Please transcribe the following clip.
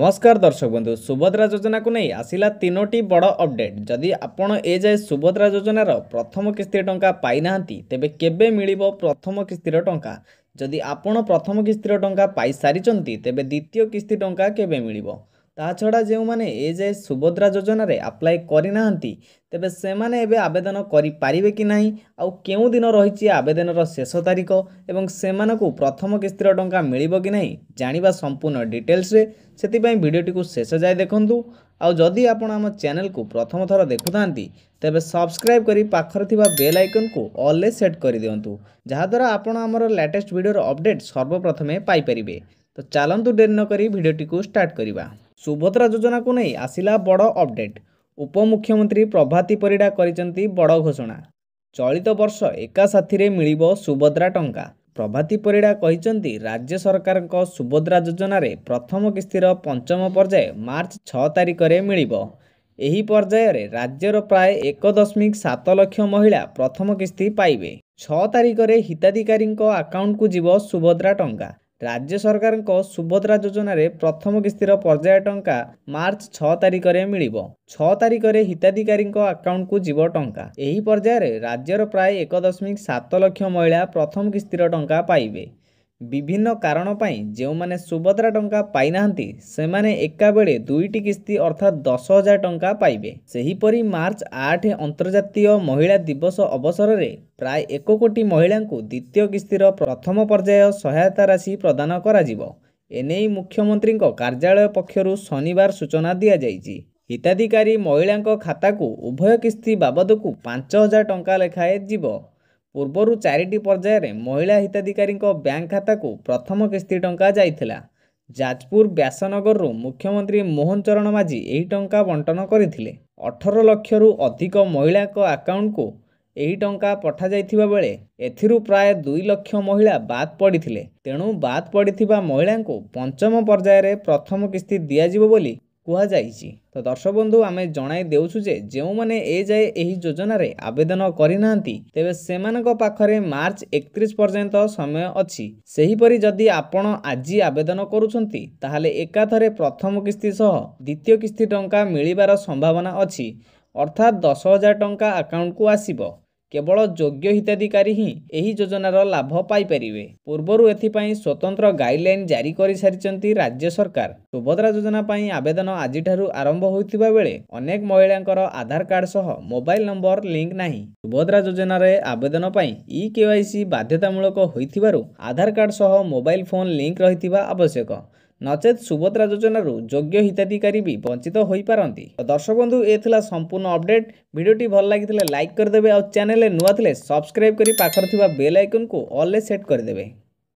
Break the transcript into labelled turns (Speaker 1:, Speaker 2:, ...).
Speaker 1: नमस्कार दर्शक बंधु सुभद्रा योजना को नहीं आसिला तीनोटी बड़ अपडेट जदि आपण ए जाए सुभद्रा योजनार प्रथम किस्ती टंका पाई नांती तेबे केबे मिलिबो प्रथम किस्तीर टंका जदि आपण प्रथम किस्तीर टंका पाई सारिचंती तेबे द्वितीय किस्ती टंका केबे मिलिबो ता छड़ा जो मैंने ए जाए सुभद्रा योजना रे अप्लाई करि नांती तेबे से माने एबे आवेदन करि पारिबे कि नाही आउ केउ दिन रहिछि आवेदनर शेष तारिख एवं सेमानकु प्रथम किस्तीर टंका मिलिबो कि नाही जानिबा संपूर्ण डिटेल्स रे सेतिपई भिडियोटी को शेष जाए देखंतु आउ जदि आपण आम चैनल को प्रथम थर देखुथांती तेबे सब्सक्राइब करी पाखर थिबा बेल आइकन को ऑल ले सेट करि दियंतु जहा द्वारा आपण हमर लेटेस्ट वीडियोर अपडेट सर्वप्रथमे पाई परिबे। तो चलंतु देर न करी भिडियोटी को स्टार्ट करिबा। सुभद्रा योजना को नहीं आसिला बड़ अपडेट। उपमुख्यमंत्री प्रभाती परिडा करिसंती बड़ घोषणा। चलित वर्ष एका साथी मिलिबो सुभद्रा टंका। प्रभाती परिडा कहिसंती राज्य सरकार को सुभद्रा योजना रे प्रथम किस्तीर पंचम पर्याय मार्च 6 तारिख रे मिलिबो। एही पर्याय रे राज्यर प्राय 1.7 लाख महिला प्रथम किस्ती पाइबे। 6 तारिख रे हिताधिकारी अकाउंट को जीवो सुभद्रा टंका। राज्य सरकार को सुभद्रा योजना रे प्रथम किस्तीर पर्याय टंका मार्च 6 तारिख रे मिलिबो। 6 तारिख रे हिताधिकारी अकाउंट को जीवो टंका। एही पर्याय रे राज्यर प्राय 1.7 लाख महिला प्रथम किस्तीर टंका पाइबे। विभिन्न कारण पाई जो माने सुभद्रा टंका पाई नाहंती से माने एका बेले दुईटी किस्ती अर्थात 10,000 टंका पाइबे। सेहीपरि मार्च 8 अंतर्जातीय महिला दिवस अवसर रे प्राय 1 कोटी महिला को द्वितीय किस्तीर प्रथम पर्याय सहायता राशि प्रदान करा जिवो। एनेई मुख्यमंत्री कार्यालय पक्षरु शनिवार सूचना दिया जाइछि। हिताधिकारी महिला खाता को उभय किस्ती बाबद को 5,000 टंका लेखाए जीवो। पूर्वर 4टी पर्याय रे महिला हिताधिकारी बैंक खाता को प्रथम किस्ती टंका जाइथिला। जाजपुर व्यासनगर रु मुख्यमंत्री मोहन चरण माझी एही टंका बंटन करथिले। 18 लाख रु अधिक महिला अकाउंट को एही टंका पठा जाइथिबा बेले एथिरु प्राय 2 लाख महिला बाद पड़िथिले। तेणु बाद पड़िथिबा महिला को पंचम पर्याय रे प्रथम किस्ती दिया जिवो बोली कुहा जाइछि। तो दर्शक बंधु आमे जणाई देउछु जे जेउ माने ए जाए एही योजना रे आवेदन करि नांती तेबे सेमानक पाखरे मार्च 31 पर्यंत समय अछि। सेही परि जदि आपण आजि आवेदन करूछंती ताहाले एकाथरे प्रथम किस्ती सह द्वितीय किस्ती टंका मिलिबार संभावना अछि अर्थात 10,000 टंका अकाउंट को आसीबो। केवल योग्य हिताधिकारी ही एही योजनार लाभ पाई परिवे। पूर्वरु एथिपाई स्वतंत्र गाइडलाइन जारी करि सारिचंती राज्य सरकार। सुभद्रा योजना पाई आवेदन आजिठारु आरंभ होइतिबा बेले अनेक महिलांकर आधार कार्ड सह मोबाइल नंबर लिंक नाही। सुभद्रा योजना रे आवेदन पाई ई-केवाईसी बाध्यतामूलक होइतिबारु आधार कार्ड सह मोबाइल फोन लिंक रहितिबा आवश्यक। नचेत सुभद्रा योजना योग्य हिताधिकारी भी वंचित हो पारती। तो दर्शक बंधु ए थिला संपूर्ण अपडेट। वीडियोटी भल लगी लाइक करदेवे और चैनल नुआ थिले सब्सक्राइब करी पाखर थिबा बेल आइकन को ऑल ले सेट करदेवे।